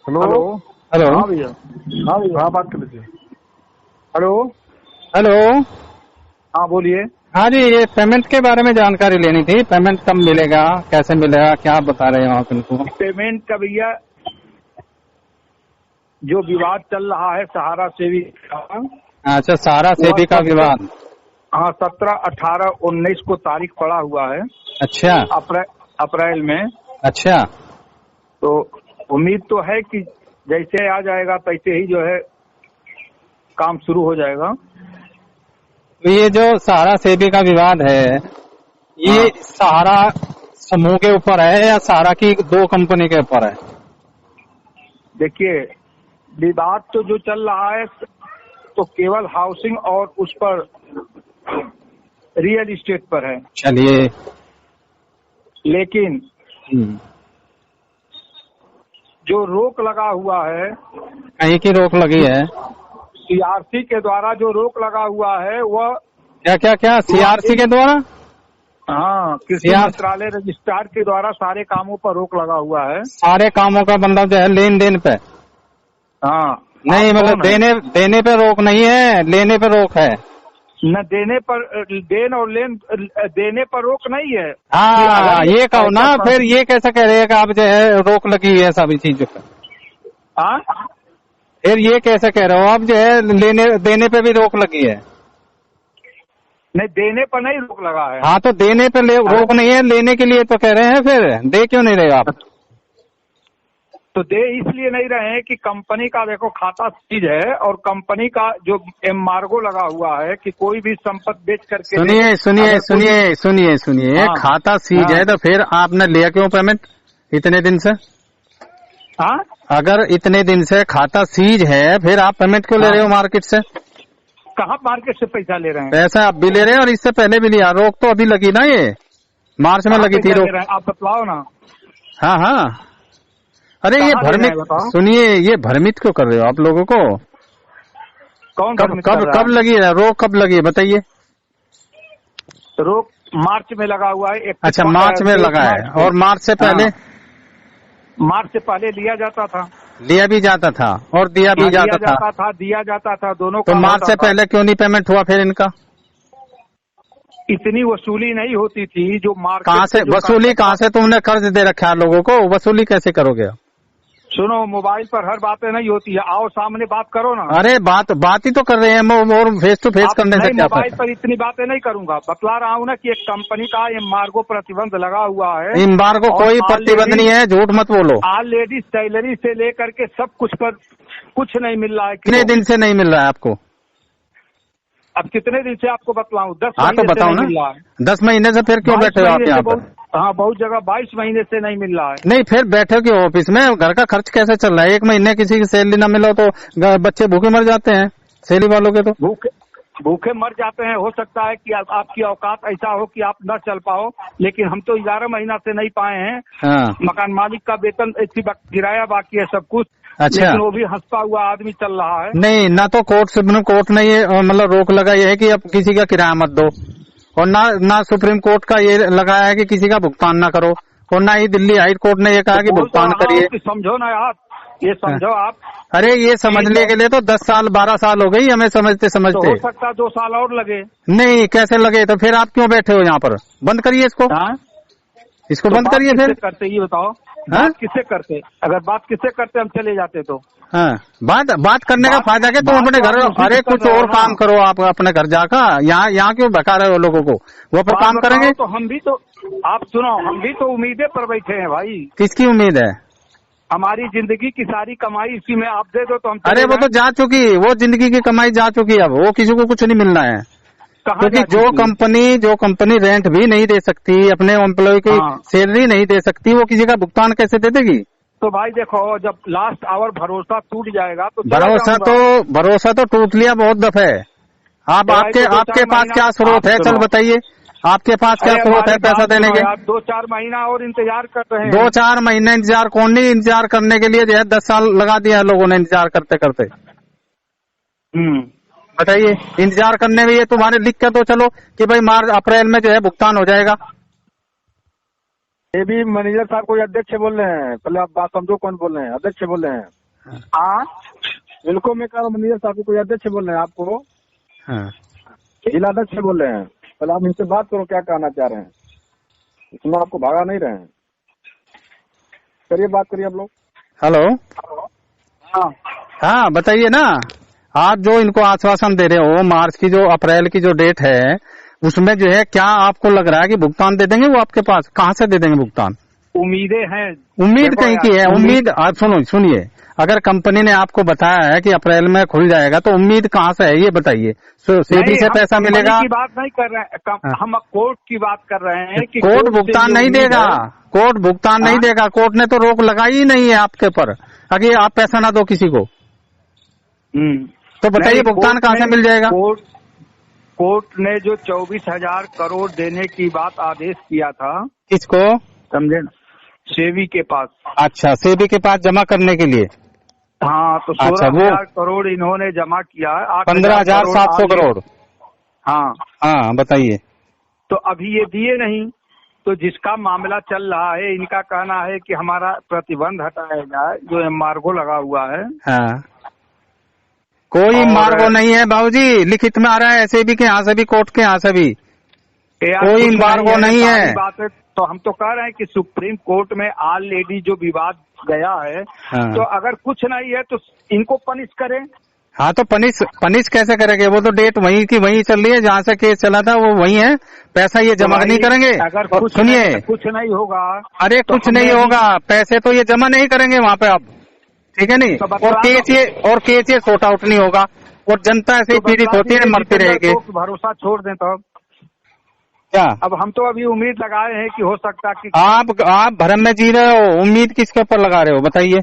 Hello hello. Hello. हाँ भैया। हाँ भैया। हाँ, बात कर लीजिए। हेलो। हेलो। हाँ बोलिए। हाँ जी, ये पेमेंट के बारे में जानकारी लेनी थी। पेमेंट कब मिलेगा, कैसे मिलेगा, क्या बता रहे हो आप इनको? पेमेंट का भैया जो विवाद चल रहा है सहारा सेवी का, अच्छा, सहारा सेवी का विवाद। हाँ 17, 18, 19 को तारीख पड़ा हुआ है। अच्छा अप्रैल में। अच्छा। तो उम्मीद तो है कि जैसे आ जाएगा तैसे ही जो है काम शुरू हो जाएगा। तो ये जो सहारा सेवी का विवाद है, ये हाँ। सहारा समूह के ऊपर है या सहारा की दो कंपनी के ऊपर है? देखिए, विवाद तो जो चल रहा है तो केवल हाउसिंग और उस पर रियल इस्टेट पर है। चलिए। लेकिन जो रोक लगा हुआ है, कहीं की रोक लगी है? सीआरसी के द्वारा जो रोक लगा हुआ है वह क्या क्या क्या सीआरसी के द्वारा? हाँ, कृषि मंत्रालय रजिस्ट्रार के द्वारा सारे कामों पर रोक लगा हुआ है। सारे कामों का मतलब जो है लेन देन पे? हाँ। नहीं, मतलब देने पे रोक नहीं है, लेने पे रोक है। न देने पर और लेन देने पर रोक नहीं है। हाँ, ये कहो ना, फिर ये कैसे कह रहे हैं कि आप जो है रोक लगी है सभी चीजों पे? हाँ, फिर ये कैसे कह रहे हो आप जो है देने पे भी रोक लगी है? नहीं, देने पर नहीं रोक लगा है। हाँ, तो देने पे रोक नहीं है, लेने के लिए तो कह रहे हैं। फिर दे क्यों नहीं रहे आप? तो दे इसलिए नहीं रहे हैं कि कंपनी का देखो खाता सीज है और कंपनी का जो एम्बार्गो लगा हुआ है कि कोई भी संपत्ति बेच करके सुनिए सुनिए सुनिए सुनिए सुनिए, हाँ, खाता सीज है तो फिर आपने लिया क्यों पेमेंट इतने दिन से? हाँ, अगर इतने दिन से खाता सीज है फिर आप पेमेंट क्यों ले रहे हो मार्केट से? कहाँ मार्केट से पैसा ले रहे हैं? पैसा आप भी ले रहे हैं और इससे पहले भी लिया। रोक तो अभी लगी ना, ये मार्च में लगी थी रोक। आप बतलाओ ना। हाँ हाँ। अरे ये भ्रमित, सुनिए, ये भ्रमित क्यों कर रहे हो आप लोगों को? कौन कब लगी है रोक? कब लगी है बताइए? रोक मार्च में लगा हुआ है। अच्छा, मार्च में लगा है। और मार्च से पहले? मार्च से पहले लिया जाता था। लिया भी जाता था और दिया भी दिया जाता था दोनों। तो मार्च से पहले क्यों नहीं पेमेंट हुआ फिर इनका? इतनी वसूली नहीं होती थी जो मार्केट। कहाँ से वसूली? कहाँ से तुमने कर्ज दे रखा है लोगों को, वसूली कैसे करोगे? सुनो, मोबाइल पर हर बातें नहीं होती है, आओ सामने बात करो ना। अरे बात ही तो कर रहे हैं, और फेस टू फेस करने से क्या? मोबाइल पर इतनी बातें नहीं करूंगा। बतला रहा हूँ ना कि एक कंपनी का एम्बार्गो प्रतिबंध लगा हुआ है। एम्बार्गो कोई प्रतिबंध नहीं है, झूठ मत बोलो। ऑलरेडी सैलरी से लेकर के सब कुछ पर कुछ नहीं मिल रहा है। कितने दिन से नहीं मिल रहा है आपको? अब कितने दिन से आपको बतलाऊं? 10 हाँ तो बताओ ना। 10 महीने से फिर क्यों बैठे हो आप यहाँ पर? हाँ, बहुत जगह 22 महीने से नहीं मिल रहा है। नहीं, फिर बैठे क्यों ऑफिस में? घर का खर्च कैसे चल रहा है? एक महीने किसी की सैलरी ना मिलो तो बच्चे भूखे मर जाते हैं, सैलरी वालों के। तो भूखे मर जाते हैं। हो सकता है कि आपकी औकात ऐसा हो कि आप न चल पाओ, लेकिन हम तो 11 महीना से नहीं पाए हैं। हाँ। मकान मालिक का वेतन किराया बाकी है, सब कुछ। अच्छा, लेकिन वो भी हंसता हुआ आदमी चल रहा है। नहीं, ना तो सुप्रीम कोर्ट ने ये मतलब रोक लगाई है कि अब किसी का किराया मत दो, और ना सुप्रीम कोर्ट का ये लगाया है कि किसी का भुगतान ना करो, और ना ही दिल्ली हाई कोर्ट ने ये कहा कि भुगतान करिए। समझो ना आप, ये समझो आप। अरे ये समझने के लिए तो 10 साल 12 साल हो गई हमें समझते समझते। तो हो सकता है 2 साल और लगे। नहीं, कैसे लगे? तो फिर आप क्यों बैठे हो यहाँ पर? बंद करिए इसको। इसको बंद करिए। फिर करते ये बताओ, बात किससे करते? अगर बात किससे करते हम चले जाते तो। हाँ, बात करने का फायदा क्या? तुम अपने घर, अरे कुछ और काम करो आप अपने घर जाकर। यहाँ क्यों भगा रहे हो लोगों को? वो पर काम करेंगे तो हम भी तो, आप सुनो, हम भी तो उम्मीदें पर बैठे हैं भाई। किसकी उम्मीद है? हमारी जिंदगी की सारी कमाई इसी में आप दे दो तो हम। अरे वो तो जा चुकी, वो जिंदगी की कमाई जा चुकी है। अब वो किसी को कुछ नहीं मिलना है, क्योंकि जो कंपनी रेंट भी नहीं दे सकती, अपने एम्प्लॉय की सैलरी नहीं दे सकती, वो किसी का भुगतान कैसे दे देगी? तो भाई देखो, जब लास्ट आवर भरोसा टूट जाएगा तो भरोसा तो टूट लिया बहुत दफे। आपके पास क्या स्रोत है? चल बताइए, आपके पास क्या स्रोत है पैसा देने के? 2-4 महीना और इंतजार कर रहे हैं। 2-4 महीने इंतजार कौन नहीं? इंतजार करने के लिए जो है 10 साल लगा दिया लोगों ने इंतजार करते करते। बताइए, इंतजार करने में ये तुम्हारे लिख के तो चलो कि भाई मार्च अप्रैल में जो है भुगतान हो जाएगा। ये भी मैनेजर साहब कोई अध्यक्ष बोल रहे हैं, पहले आप बात समझो, कौन बोल रहे हैं? अध्यक्ष बोल रहे हैं। हाँ, इनको मैं कह रहा हूँ मैनेजर साहब कोई अध्यक्ष बोल रहे हैं आपको, हाँ जिला अध्यक्ष बोल रहे हैं, पहले आप इनसे बात करो क्या कहना चाह रहे हैं, इसमें आपको भागा नहीं रहे हैं, करिए बात करिए आप लोग। हेलो, हाँ हाँ बताइए ना, आप जो इनको आश्वासन दे रहे हो मार्च की जो अप्रैल की जो डेट है उसमें जो है क्या आपको लग रहा है कि भुगतान दे देंगे वो आपके पास? कहाँ से दे देंगे भुगतान? उम्मीदें हैं, उम्मीद कहीं की है? उम्मीद आप सुनिए, अगर कंपनी ने आपको बताया है कि अप्रैल में खुल जाएगा तो उम्मीद कहाँ से है ये बताइए? सेबी से पैसा मिलेगा? की बात नहीं कर रहे हैं, हम कोर्ट की बात कर रहे हैं कि कोर्ट भुगतान नहीं देगा, कोर्ट भुगतान नहीं देगा, कोर्ट ने तो रोक लगाई ही नहीं है आपके ऊपर, अगर आप पैसा ना दो किसी को तो बताइए भुगतान कहाँ से मिल जाएगा? कोर्ट ने जो 24,000 करोड़ देने की बात आदेश किया था, किसको? समझे ना, सेबी के पास। अच्छा, सेबी के पास जमा करने के लिए? हाँ, तो 16,000 करोड़ इन्होंने जमा किया है, 15,700 करोड़। हाँ हाँ बताइए। तो अभी ये दिए नहीं, तो जिसका मामला चल रहा है इनका कहना है कि हमारा प्रतिबंध हटाया जाए, जो एम्बार्गो लगा हुआ है। हाँ, कोई एम्बार्गो नहीं है बाबूजी, लिखित में आ रहा है सेबी के यहाँ से भी, कोर्ट के यहाँ से भी, कोई एम्बार्गो नहीं है। बात है तो हम तो कह रहे हैं कि सुप्रीम कोर्ट में ऑलरेडी जो विवाद गया है, हाँ। तो अगर कुछ नहीं है तो इनको पनिश करें। हाँ, तो पनिश कैसे करेंगे? वो तो डेट वहीं की वहीं चल रही है, जहाँ से केस चला था वो वहीं है, पैसा ये जमा नहीं करेंगे। अगर सुनिए, कुछ नहीं होगा, अरे तो कुछ नहीं होगा, पैसे तो ये जमा नहीं करेंगे वहाँ पे आप, ठीक है नहीं? और केस ये सॉर्ट आउट नहीं होगा और जनता ऐसे ही पीड़ित होती है, मरती रहेगी। भरोसा छोड़ दें तो क्या? अब हम तो अभी उम्मीद लगाए हैं कि हो सकता कि आप भ्रम में जी रहे हो, उम्मीद किसके ऊपर लगा रहे हो बताइए?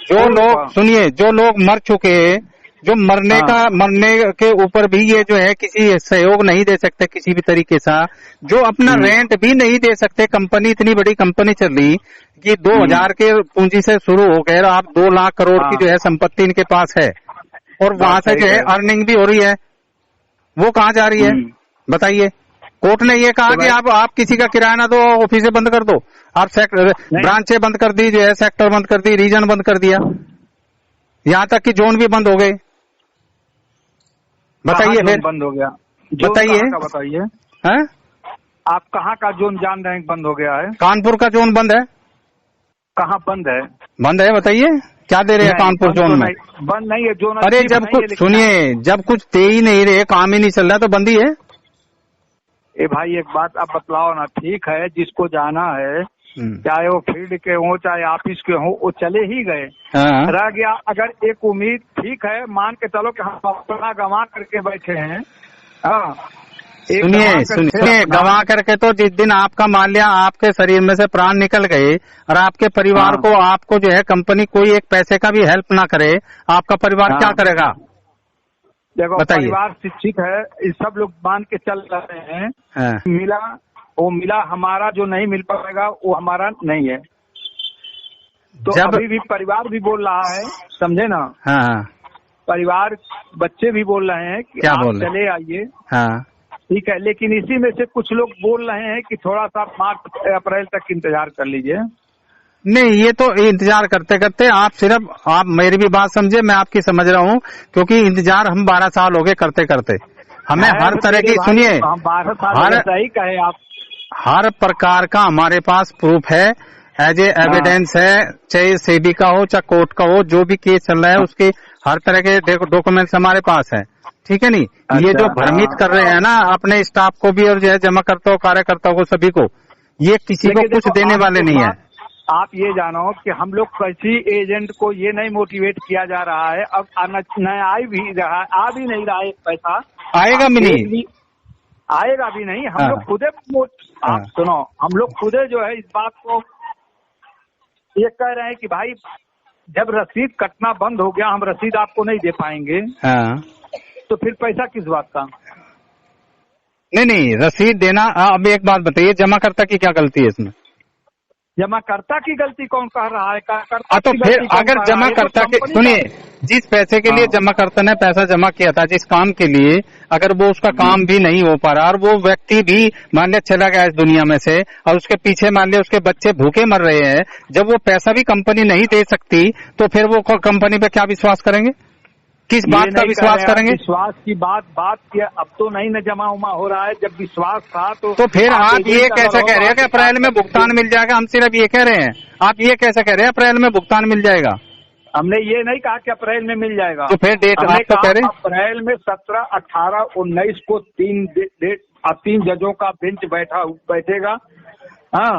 जो लोग, सुनिए, जो लोग मर चुके, जो मरने के ऊपर भी ये जो है किसी सहयोग नहीं दे सकते किसी भी तरीके से, जो अपना रेंट भी नहीं दे सकते, कंपनी इतनी बड़ी कंपनी चल रही कि 2000 के पूंजी से शुरू हो गए, आप 2 लाख करोड़ की जो है संपत्ति इनके पास है और वहां से जो है अर्निंग भी हो रही है, वो कहाँ जा रही है बताइए? कोर्ट ने ये कहा कि आप किसी का किराया ना दो, ऑफिसे बंद कर दो, आप ब्रांचें बंद कर दी, जो है सेक्टर बंद कर दी, रीजन बंद कर दिया, यहाँ तक कि जोन भी बंद हो गए। बताइए फिर, बंद हो गया? बताइए हैं? आप कहाँ का जोन जान रहे हैं बंद हो गया है? कानपुर का जोन बंद है। कहाँ बंद है? बंद है, बताइए क्या दे रहे हैं कानपुर जोन में? बंद नहीं है जोन। अरे जब कुछ सुनिए, जब कुछ दे ही नहीं रहे, काम ही नहीं चल रहा तो बंद ही है। ए भाई एक बात आप बतलाओ ना, ठीक है जिसको जाना है, चाहे वो फील्ड के हो चाहे ऑफिस के हो, वो चले ही गए, रह गया अगर एक उम्मीद, ठीक है मान के चलो कि हम अपना गंवा करके बैठे हैं। हाँ, सुनिए, गंवा करके तो जिस दिन आपका मान लिया आपके शरीर में से प्राण निकल गए और आपके परिवार को, आपको जो है कंपनी कोई एक पैसे का भी हेल्प ना करे, आपका परिवार क्या करेगा? देखो परिवार शिक्षित है, इस सब लोग मान के चल रहे हैं, मिला हमारा जो नहीं मिल पाएगा वो हमारा नहीं है, तो अभी भी परिवार भी बोल रहा है, समझे ना? हाँ, परिवार बच्चे भी बोल रहे हैं कि आप चले आइए। हाँ, ठीक है, लेकिन इसी में से कुछ लोग बोल रहे हैं कि थोड़ा सा मार्च अप्रैल तक इंतजार कर लीजिए। नहीं, ये तो इंतजार करते करते आप मेरी भी बात समझे, मैं आपकी समझ रहा हूँ, क्योंकि इंतजार हम 12 साल हो गए करते करते, हमें हर तरह की, सुनिए, 12 साल सही कहे आप, हर प्रकार का हमारे पास प्रूफ है, एज ए एविडेंस है, चाहे सेबी का हो चाहे कोर्ट का हो, जो भी केस चल रहा है उसके हर तरह के डॉक्यूमेंट्स हमारे पास है, ठीक है नहीं? ये जो भ्रमित कर रहे हैं ना अपने स्टाफ को भी और जो है जमा करता कार्यकर्ताओं को सभी को, ये किसी को कुछ देने वाले नहीं है। आप ये जानो कि हम लोग किसी एजेंट को ये नहीं मोटिवेट किया जा रहा है, अब आ भी नहीं रहा है पैसा, आएगा भी नहीं, आएगा भी नहीं, हम लोग खुदे, आप सुनो, हम लोग खुदे जो है इस बात को ये कह रहे हैं कि भाई जब रसीद कटना बंद हो गया, हम रसीद आपको नहीं दे पाएंगे, तो फिर पैसा किस बात का? नहीं, रसीद देना। अब एक बात बताइए, जमाकर्ता की क्या गलती है इसमें? जमाकर्ता की गलती कौन कह रहा है? करता तो फिर अगर जमाकर्ता के, सुनिए, जिस पैसे के लिए जमाकर्ता ने पैसा जमा किया था, जिस काम के लिए, अगर वो उसका काम भी नहीं हो पा रहा और वो व्यक्ति भी मान लिया चला गया इस दुनिया में से और उसके पीछे मान लिया उसके बच्चे भूखे मर रहे हैं, जब वो पैसा भी कंपनी नहीं दे सकती तो फिर वो कंपनी पे क्या विश्वास करेंगे? किस बात का विश्वास करेंगे? विश्वास की बात किया, अब तो नहीं न जमा उमा हो रहा है। जब विश्वास था तो फिर आप ये कैसे कह रहे हैं कि अप्रैल में भुगतान मिल जाएगा? हम सिर्फ ये कह रहे हैं, आप ये कैसे कह रहे हैं अप्रैल में भुगतान मिल जाएगा? हमने ये नहीं कहा कि अप्रैल में मिल जाएगा। तो फिर डेट आप तो कह रहे हैं अप्रैल में 17, 18, 19 को 3 जजों का बेंच बैठेगा। हाँ,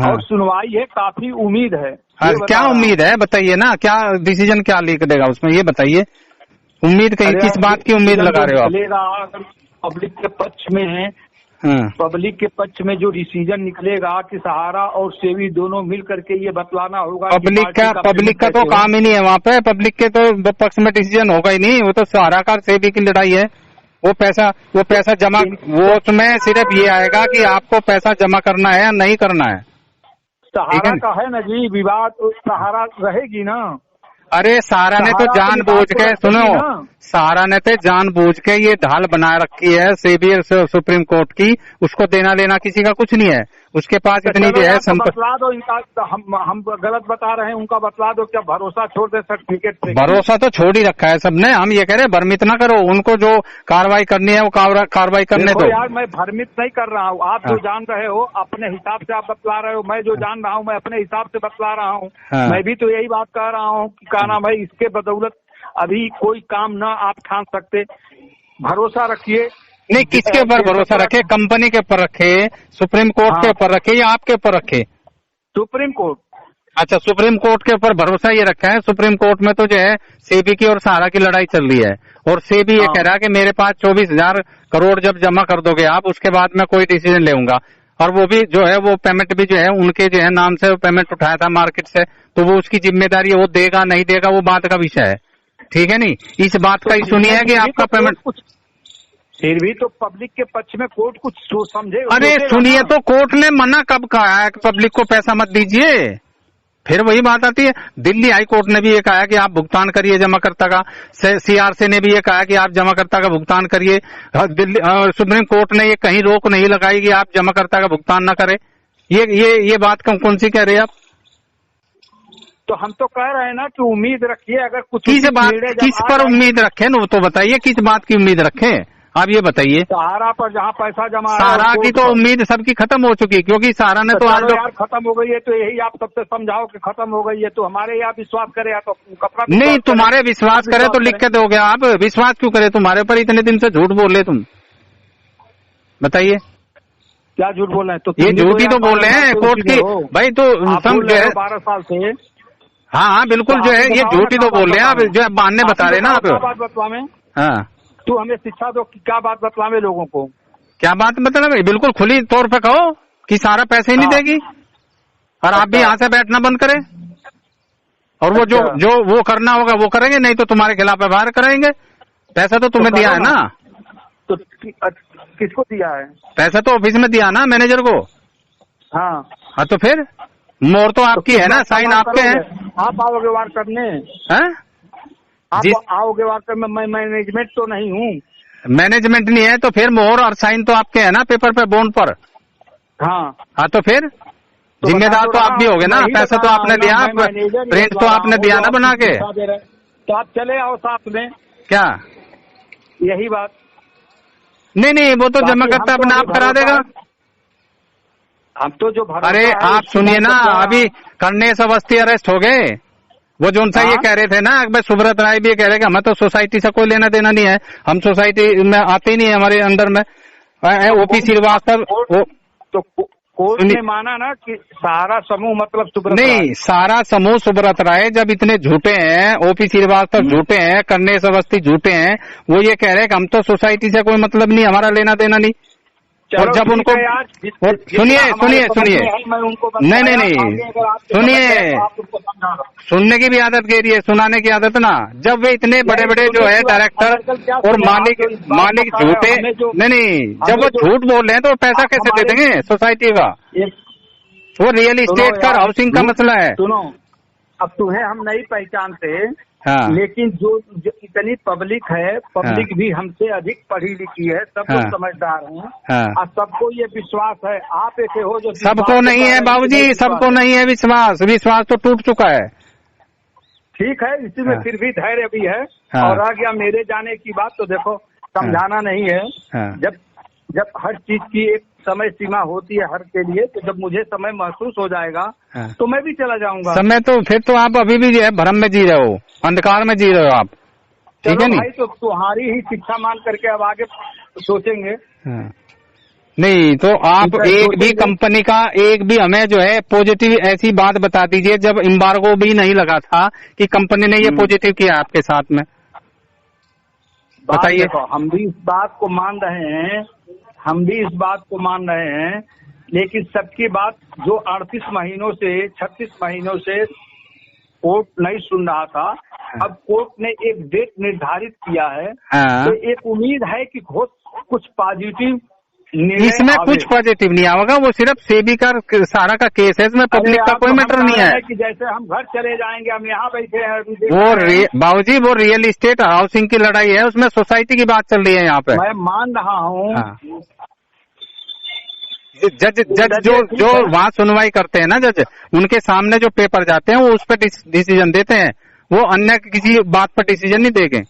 और सुनवाई है, काफी उम्मीद है। क्या उम्मीद है बताइए ना, क्या डिसीजन क्या लिख देगा उसमें, ये बताइए। उम्मीद कहीं किस बात की उम्मीद लगा रहे हो आप? पब्लिक के पक्ष में है, पब्लिक के पक्ष में जो डिसीजन निकलेगा कि सहारा और सेबी दोनों मिल करके ये बतलाना होगा। पब्लिक का तो काम ही नहीं है वहाँ पे, पब्लिक के तो पक्ष में डिसीजन होगा ही नहीं, वो तो सहारा का सेबी की लड़ाई है। वो पैसा जमा, वो उसमें सिर्फ ये आएगा कि आपको पैसा जमा करना है या नहीं करना है। सहारा का है ना जी, विवाद सहारा रहेगी ना। अरे सहारा ने तो जानबूझ के, सुनो, सहारा ने तो जानबूझ के ये ढाल बना रखी है सेबी सुप्रीम कोर्ट की, उसको देना लेना किसी का कुछ नहीं है, उसके पास इतनी जो है बतला दो इनका। हम गलत बता रहे हैं, उनका बतला दो। क्या भरोसा छोड़ दे सर्टिफिकेट पे? भरोसा तो छोड़ ही रखा है सबने। हम ये कह रहे हैं भ्रमित ना करो, उनको जो कार्रवाई करनी है वो कार्रवाई करने दो। यार मैं भ्रमित नहीं कर रहा हूँ, आप जो जान रहे हो अपने हिसाब से आप बतला रहे हो, मैं जो जान रहा हूँ मैं अपने हिसाब से बतला रहा हूँ। मैं भी तो यही बात कह रहा हूँ कि क्या नाम है, इसके बदौलत अभी कोई काम ना आप ठान सकते। भरोसा रखिए। नहीं, किसके ऊपर भरोसा रखे? कंपनी के ऊपर रखे, सुप्रीम कोर्ट के ऊपर रखे या आपके ऊपर रखे? Supreme court. अच्छा, सुप्रीम कोर्ट के ऊपर भरोसा ये रखा है। सुप्रीम कोर्ट में तो जो है सेबी की और सहारा की लड़ाई चल रही है और सेबी ये कह रहा है कि मेरे पास 24,000 करोड़ जब जमा कर दोगे आप, उसके बाद मैं कोई डिसीजन लेऊंगा। और वो भी जो है वो पेमेंट भी जो है उनके जो है नाम से पेमेंट उठाया था मार्केट से, तो वो उसकी जिम्मेदारी है, वो देगा नहीं देगा वो बात का विषय है। ठीक है नहीं, इस बात का ही सुनिए कि आपका पेमेंट, फिर भी तो पब्लिक के पक्ष में कोर्ट कुछ समझे। अरे सुनिए, तो कोर्ट ने मना कब कहा है कि पब्लिक को पैसा मत दीजिए? फिर वही बात आती है। दिल्ली हाई कोर्ट ने भी ये कहा कि आप भुगतान करिए जमाकर्ता का, सीआरसी ने भी ये कहा कि आप जमाकर्ता का भुगतान करिए। दिल्ली सुप्रीम कोर्ट ने ये कहीं रोक नहीं लगाई कि आप जमाकर्ता का भुगतान न करें। ये बात कौन सी कह रहे हैं आप? तो हम तो कह रहे हैं ना कि उम्मीद रखिए। अगर कुछ किस पर उम्मीद रखें ना, तो बताइए किस बात की उम्मीद रखें, आप ये बताइए। सहारा पर जहाँ पैसा जमा, सहारा की तो उम्मीद सबकी खत्म हो चुकी, क्योंकि सहारा ने तो आज यार खत्म हो गई है। तो यही आप सबसे समझाओ कि खत्म हो गई है, तो हमारे यहाँ विश्वास करे या तो कपड़ा नहीं, तुम्हारे विश्वास करे तो लिख के दोगे आप? विश्वास क्यों करे तुम्हारे ऊपर? इतने दिन से झूठ बोल रहे तुम, बताइए क्या झूठ बोल रहे हैं? तो ये झूठ ही तो बोल रहे हैं कोर्ट की भाई। तो हम जो है 12 साल से, हाँ बिल्कुल जो है ये झूठ ही तो बोल रहे हैं आप, जो है मानने बता रहे ना आप। बात बतला में, हाँ तू हमें शिक्षा दो कि क्या बात बतलावे लोगों को। क्या बात बतलावे? बिल्कुल खुली तौर पे कहो कि सारा पैसे ही नहीं देगी और आप भी यहाँ से बैठना बंद करें, और वो जो वो करना होगा वो करेंगे, नहीं तो तुम्हारे खिलाफ व्यवहार करेंगे। पैसा तो तुम्हें दिया है ना। तो किसको दिया है? पैसा तो ऑफिस में दिया ना, मैनेजर को। हाँ तो फिर मोहर तो आपकी है ना, साइन आपके हैं। आप आओगे वार करने? आप आओगे वार करने? मैं मैनेजमेंट तो नहीं हूँ। मैनेजमेंट नहीं है तो फिर मोहर और साइन तो आपके है ना पेपर पे, बॉन्ड पर। हाँ तो फिर जिम्मेदार तो आप भी होगे ना, पैसा तो आपने दिया, प्रिंट तो आपने दिया ना बना के। तो आप चले आओ साथ में। क्या यही बात? नहीं, वो तो जमा करता अपने आप करा देगा। हम तो जो अरे आप सुनिए ना, अभी कर्णेश अवस्थी अरेस्ट हो गए, वो जो उनसे ये कह रहे थे ना, भाई सुब्रत राय भी ये कह रहे कि हमें तो सोसाइटी से कोई लेना देना नहीं है, हम सोसाइटी में आते ही नहीं है, हमारे अंदर में ओपी श्रीवास्तव। तो कोर्ट ने माना ना कि सहारा समूह मतलब सुब्रत नहीं, सारा समूह सुब्रत राय जब इतने झूठे हैं, ओपी श्रीवास्तव झूठे हैं, कर्णेश अवस्थी झूठे हैं, वो ये कह रहे हैं कि हम तो सोसाइटी से कोई मतलब नहीं, हमारा लेना देना नहीं। और जब उनको सुनिए, नहीं, सुनने की भी आदत कह रही है, सुनाने की आदत ना। जब वे इतने बड़े बड़े जो है डायरेक्टर और मालिक झूठे, नहीं, जब वो झूठ बोल रहे हैं तो पैसा कैसे दे देंगे सोसाइटी का? वो रियल एस्टेट का हाउसिंग का मसला है। सुनो, अब तुम्हें हम नहीं पहचानते, हाँ। लेकिन जो इतनी पब्लिक है, पब्लिक भी हमसे अधिक पढ़ी लिखी है, सब लोग समझदार हैं। हाँ। और सबको ये विश्वास है। आप ऐसे हो जो सबको नहीं है बाबूजी, सबको नहीं है विश्वास। विश्वास तो टूट चुका है। ठीक है, इसी में फिर भी धैर्य भी है। हाँ। और आ गया मेरे जाने की बात, तो देखो समझाना नहीं है। हाँ। जब हर चीज की एक समय सीमा होती है हर के लिए, तो जब मुझे समय महसूस हो जाएगा तो मैं भी चला जाऊंगा। समय तो फिर तो आप अभी भी जो है भ्रम में जी रहे हो, अंधकार में जी रहे हो आप, ठीक है नहीं? भाई तो तुम्हारी ही शिक्षा मान करके अब आगे सोचेंगे। नहीं तो आप एक भी कंपनी का एक भी हमें जो है पॉजिटिव ऐसी बात बता दीजिए जब एम्बार्गो भी नहीं लगा था कि कंपनी ने ये पॉजिटिव किया आपके साथ में, बताइए। हम भी इस बात को मान रहे हैं, हम भी इस बात को मान रहे हैं, लेकिन सबकी बात जो 38 महीनों से 36 महीनों से कोर्ट नहीं सुन रहा था, अब कोर्ट ने एक डेट निर्धारित किया है। तो एक उम्मीद है कि कुछ पॉजिटिव इसमें कुछ पॉजिटिव नहीं आएगा। वो सिर्फ सेबी का सारा का केस है, इसमें पब्लिक का कोई मैटर नहीं है। कि जैसे हम घर चले जाएंगे, हम यहाँ बैठे हैं। वो बाबूजी वो रियल एस्टेट हाउसिंग की लड़ाई है, उसमें सोसाइटी की बात चल रही है यहाँ पे। मैं मान रहा हूँ। जज जो वहाँ सुनवाई करते हैं ना जज, उनके सामने जो पेपर जाते हैं वो उस पर डिसीजन देते हैं, वो अन्य किसी बात पर डिसीजन नहीं देंगे।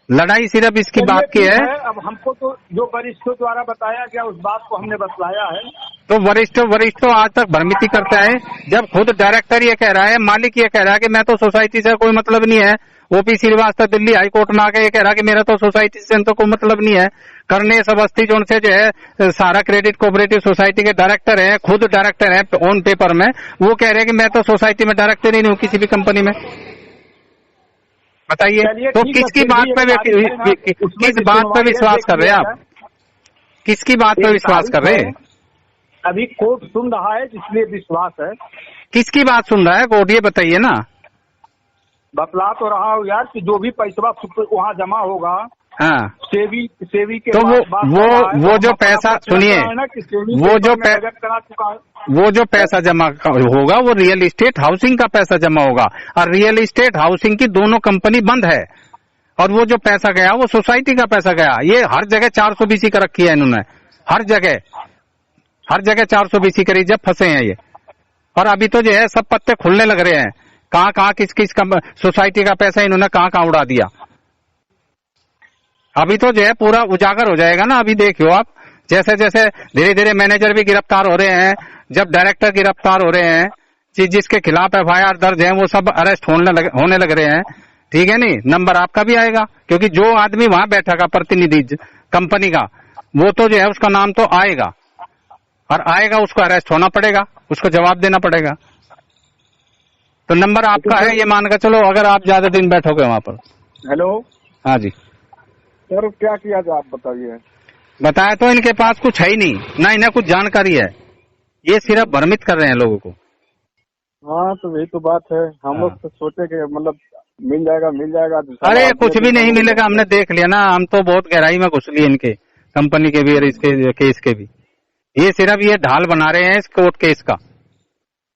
लड़ाई सिर्फ इसकी बात की है। अब हमको तो जो वरिष्ठों द्वारा बताया गया उस बात को हमने बतलाया है। तो वरिष्ठ आज तक भ्रमित करता है, जब खुद डायरेक्टर ये कह रहा है, मालिक ये कह रहा है कि मैं तो सोसाइटी से कोई मतलब नहीं है। OP Srivastava Delhi high court में आके ये कह रहा है कि मेरा तो सोसाइटी से तो कोई मतलब नहीं है। कर्णेश अवस्थी जो उनसे जो है सारा क्रेडिट कोऑपरेटिव सोसाइटी के डायरेक्टर है, खुद डायरेक्टर है ऑन पेपर में, वो कह रहे हैं कि मैं तो सोसाइटी में डायरेक्टर ही नहीं हूँ किसी भी कंपनी में। बताइए तो किसकी बात पे किस बात पे विश्वास कर रहे हैं आप? किसकी बात पे विश्वास कर रहे हैं? अभी कोर्ट सुन रहा है इसलिए विश्वास है। किसकी बात सुन रहा है कोर्ट, ये बताइए ना। बतला तो रहा हूँ यार कि जो भी पैसा वहाँ जमा होगा, हाँ, सेवी के तो वो जो पैसा सुनिए, वो जो पैसा जमा होगा वो रियल एस्टेट हाउसिंग का पैसा जमा होगा, और रियल एस्टेट हाउसिंग की दोनों कंपनी बंद है, और वो जो पैसा गया वो सोसाइटी का पैसा गया। ये हर जगह 420 कर रखी है इन्होंने, हर जगह 420 करी, जब फंसे हैं ये। और अभी तो जो है सब पत्ते खुलने लग रहे हैं, कहाँ किस सोसाइटी का पैसा इन्होंने कहाँ उड़ा दिया। अभी तो जो है पूरा उजागर हो जाएगा ना। अभी देखियो आप, जैसे जैसे धीरे धीरे मैनेजर भी गिरफ्तार हो रहे हैं, जब डायरेक्टर गिरफ्तार हो रहे हैं, जिसके खिलाफ FIR दर्ज है वो सब अरेस्ट होने लग रहे हैं, ठीक है नहीं? नंबर आपका भी आएगा, क्योंकि जो आदमी वहां बैठा का प्रतिनिधि कंपनी का, वो तो जो है उसका नाम तो आएगा, और आएगा उसको अरेस्ट होना पड़ेगा, उसको जवाब देना पड़ेगा। तो नंबर आपका है, ये मान कर चलो, अगर आप ज्यादा दिन बैठोगे वहां पर। हेलो, हाँ जी सर, क्या किया जाए आप बताइए। बताया तो इनके पास कुछ है ही नहीं, ना इन्हें कुछ जानकारी है, ये सिर्फ भ्रमित कर रहे हैं लोगों को। हाँ, तो यही तो बात है। हम लोग तो सोचे कि मतलब मिल जाएगा। अरे कुछ भी नहीं मिलेगा, हमने देख लिया ना, हम तो बहुत गहराई में घुस लिए इनके कंपनी के भी और इसके केस के भी। ये सिर्फ ये ढाल बना रहे हैं इस कोर्ट केस का,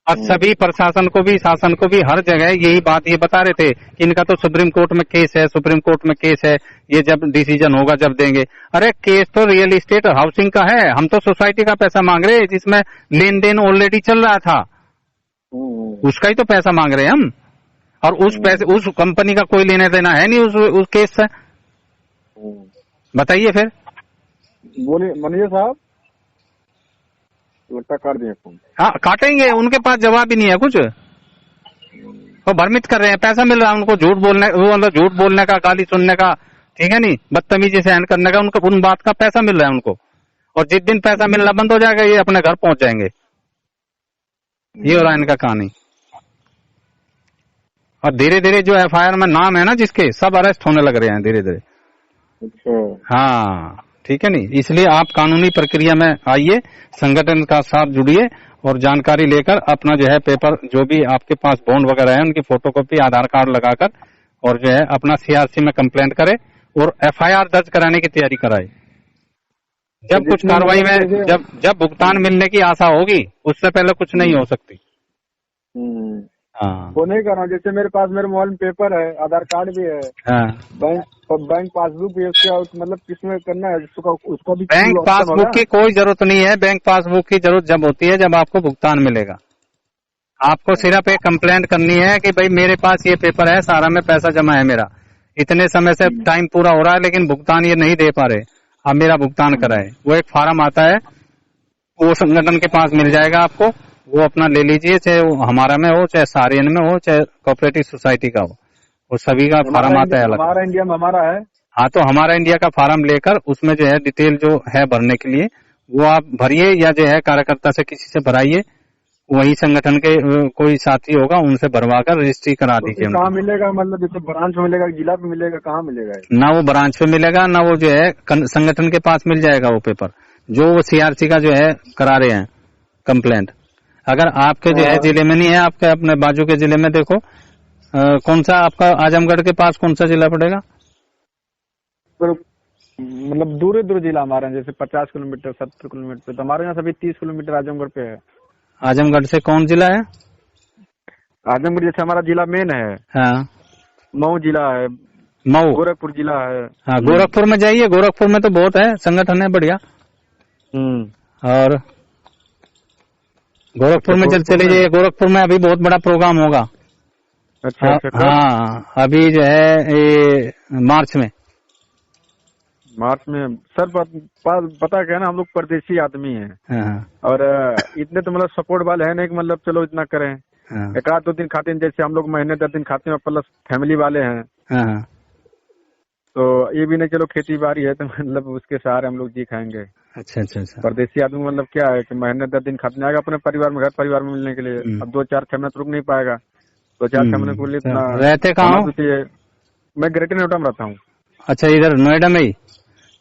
और सभी प्रशासन को भी, शासन को भी हर जगह यही बात ये बता रहे थे कि इनका तो सुप्रीम कोर्ट में केस है, ये जब डिसीजन होगा जब देंगे। अरे केस तो रियल एस्टेट हाउसिंग का है, हम तो सोसाइटी का पैसा मांग रहे हैं, जिसमें लेन देन ऑलरेडी चल रहा था, उसका ही तो पैसा मांग रहे हैं हम। और उस कंपनी का कोई लेना देना है नहीं उस केस से। बताइए फिर। बोलिए मनीष साहब, लगता काट दिए फोन। हाँ, काटेंगे, उनके पास जवाब ही नहीं है कुछ, वो भ्रमित कर रहे हैं। पैसा मिल रहा है उनको झूठ बोलने का, गाली सुनने का, ठीक है नहीं, बदतमीजी सहन करने का, उनको उन बात का पैसा मिल रहा है उनको। और जिस दिन पैसा मिलना बंद हो जाएगा, ये अपने घर पहुंच जाएंगे। ये हो रहा है इनका कहानी। और धीरे धीरे जो FIR में नाम है ना जिसके, सब अरेस्ट होने लग रहे हैं धीरे धीरे। अच्छा, हाँ, ठीक है नहीं। इसलिए आप कानूनी प्रक्रिया में आइए, संगठन का साथ जुड़िए, और जानकारी लेकर अपना जो है पेपर, जो भी आपके पास बॉन्ड वगैरह है उनकी फोटोकॉपी, आधार कार्ड लगाकर, और जो है अपना CRC में कंप्लेंट करे और FIR दर्ज कराने की तैयारी कराए। जब कुछ कार्रवाई में जब भुगतान मिलने की आशा होगी उससे पहले कुछ नहीं हो सकती। हाँ, वो नहीं कर रहा हूँ। जैसे मेरे पास मेरे मोबाइल में पेपर है, आधार कार्ड भी है, हाँ, बैंक पासबुक भी है, उसके मतलब किसमें करना है उसका भी बैंक पासबुक की कोई जरूरत नहीं है। बैंक पासबुक की जरूरत जब होती है जब आपको भुगतान मिलेगा। आपको सिर्फ एक कंप्लेंट करनी है कि भाई मेरे पास ये पेपर है, सारा में पैसा जमा है मेरा, इतने समय से टाइम पूरा हो रहा है लेकिन भुगतान ये नहीं दे पा रहे, अब मेरा भुगतान कराए। वो एक फार्म आता है, वो संगठन के पास मिल जाएगा आपको, वो अपना ले लीजिए, चाहे वो हमारा में हो, चाहे सारियन में हो, चाहे कोऑपरेटिव सोसाइटी का हो, वो सभी का फार्म आता है अलग। हमारा इंडिया में हमारा है। हाँ, तो हमारा इंडिया का फार्म लेकर उसमें जो है डिटेल जो है भरने के लिए वो आप भरिए, या जो है कार्यकर्ता से किसी से भराइए, वही संगठन के कोई साथी होगा उनसे भरवा कर रजिस्ट्री करा दीजिए। कहाँ मिलेगा? मतलब जैसे ब्रांच में मिलेगा, जिला पे मिलेगा, कहाँ मिलेगा? ना वो ब्रांच पे मिलेगा, ना वो जो है संगठन के पास मिल जाएगा वो पेपर जो वो सीआरसी का जो है करा रहे हैं कंप्लेंट। अगर आपके जो है जिले में नहीं है, आपके अपने बाजू के जिले में देखो, कौन सा आपका आजमगढ़ के पास कौन सा जिला पड़ेगा? मतलब दूर जिला हमारे, जैसे 50 किलोमीटर 70 किलोमीटर, तो हमारे यहाँ सभी 30 किलोमीटर आजमगढ़ पे है। आजमगढ़ से कौन जिला है? आजमगढ़ जैसे हमारा जिला मेन है, हाँ, मऊ जिला है, मऊ, गोरखपुर जिला है। हाँ, गोरखपुर में जाइए, गोरखपुर में तो बहुत है, संगठन है बढ़िया। और गोरखपुर में जब चले जाइए, गोरखपुर में अभी बहुत बड़ा प्रोग्राम होगा। अच्छा, हाँ, अभी जो है ये मार्च में सर पता क्या है ना, हम लोग परदेसी आदमी हैं। हाँ, और इतने तो मतलब सपोर्ट वाले है नहीं कि मतलब चलो इतना करें। हाँ, एक आध 2 दिन खाते हैं, जैसे हम लोग महीने 10 दिन खाते हैं, प्लस फैमिली वाले हैं। हाँ, तो ये भी नहीं चलो खेती बाड़ी है तो मतलब उसके सहारे हम लोग जी खाएंगे। अच्छा अच्छा अच्छा। परदेसी आदमी मतलब क्या है कि महीने 10 दिन खाते आएगा अपने परिवार में, घर परिवार में मिलने के लिए। अब 2-4-6 महीने तो रुक नहीं पाएगा, 2-4-6 महीने के लिए इतना। रहते कहाँ हो? मैं ग्रेटर नोएडा में रहता हूँ। अच्छा, इधर नोएडा में ही?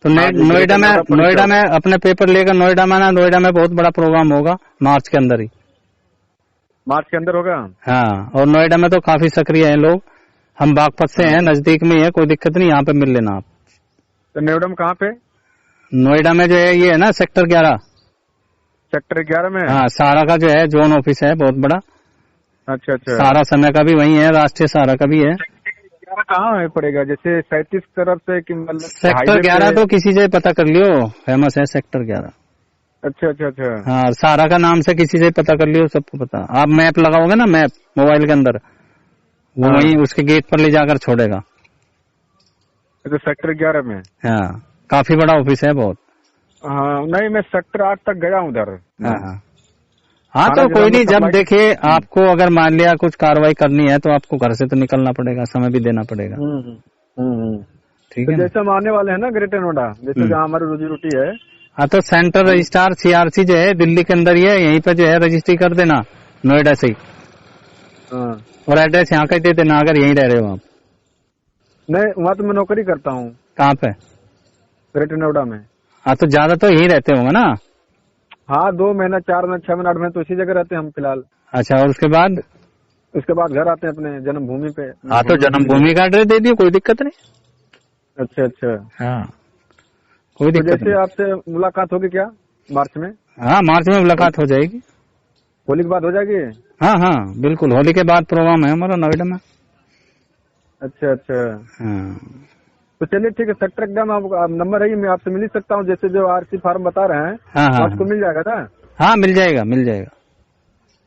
तो नोएडा में अपने पेपर लेकर नोएडा में बहुत बड़ा प्रोग्राम होगा मार्च के अंदर ही। मार्च के अंदर होगा? हाँ, और नोएडा में तो काफी सक्रिय हैं लोग, हम बागपत से हैं, नजदीक में है, कोई दिक्कत नहीं, यहाँ पे मिल लेना आप। तो नोएडा में कहाँ पे? नोएडा में जो है ये है ना सेक्टर 11। सेक्टर 11 में? हाँ, सारा का जो है जोन ऑफिस है बहुत बड़ा। अच्छा अच्छा। सारा समय का भी वही है, राष्ट्रीय सारा का भी है। कहाँ है पड़ेगा? जैसे 37 तरफ से कि मतलब सेक्टर 11 तो किसी से पता कर लियो, फेमस है सेक्टर 11। अच्छा अच्छा अच्छा। हाँ, सारा का नाम से किसी से पता कर लियो, सबको पता। आप मैप लगाओगे ना, मैप मोबाइल के अंदर, वो वहीं उसके गेट पर ले जाकर छोड़ेगा। तो सेक्टर 11 में? हाँ, काफी बड़ा ऑफिस है बहुत। हाँ, नहीं मैं सेक्टर 8 तक गया हूँ उधर। हाँ, तो कोई नहीं, जब देखिए आपको अगर मान लिया कुछ कार्रवाई करनी है तो आपको घर से तो निकलना पड़ेगा, समय भी देना पड़ेगा। ठीक है, जैसे हम आने वाले हैं ना ग्रेटर नोएडा, जैसे जहाँ हमारी रोजी रोटी है। हाँ, तो सेंटर रजिस्ट्रार सीआरसी जो है दिल्ली के अंदर ही है, यहीं पे जो है रजिस्ट्री कर देना नोएडा से ही। और एड्रेस यहाँ का ही दे देना अगर यहीं रह रहे हो आप। नहीं, वहाँ तो मैं नौकरी करता हूँ। कहाँ पे? ग्रेटर नोएडा में। हाँ, तो ज्यादा तो यहीं रहते होंगे ना? हाँ, 2 महीना 4 महीना 6 महीना 8 महीने तो इसी जगह रहते हैं हम फिलहाल। अच्छा, और उसके बाद? उसके बाद घर आते हैं अपने जन्मभूमि पे। हाँ, तो जन्मभूमि का एड्रेस दे दियो, कोई दिक्कत नहीं। अच्छा अच्छा। हाँ, कोई दिक्कत नहीं। जैसे आपसे मुलाकात होगी क्या मार्च में? हाँ, मार्च में मुलाकात हो जाएगी। होली के बाद हो जाएगी? हाँ हाँ, बिल्कुल, होली के बाद प्रोग्राम है हमारा नोएडा में। अच्छा अच्छा। हाँ, तो चलिए ठीक है, सेक्टर एकदम आप नंबर है, मैं आपसे मिल ही सकता हूँ, जैसे जो आरसी फार्म बता रहे हैं। हाँ हाँ, आपको मिल जाएगा ना? हाँ, मिल जाएगा मिल जाएगा।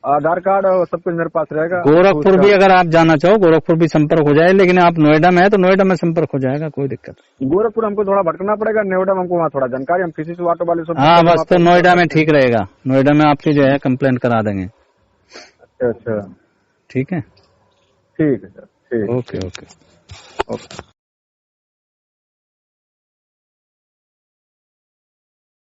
आधार कार्ड और सब कुछ मेरे पास रहेगा। गोरखपुर भी अगर आप जाना चाहो, गोरखपुर भी संपर्क हो जाए, लेकिन आप नोएडा में है तो नोएडा में संपर्क हो जाएगा, कोई दिक्कत नहीं। गोरखपुर हमको थोड़ा भटकना पड़ेगा, नोएडा में हमको वहाँ थोड़ा जानकारी, हम किसी से ऑटो वाले से। हाँ, बस तो नोएडा में ठीक रहेगा, नोएडा में आपकी जो है कंप्लेंट करा देंगे। अच्छा अच्छा, ठीक है, ठीक है सर, ठीक। Okay okay okay.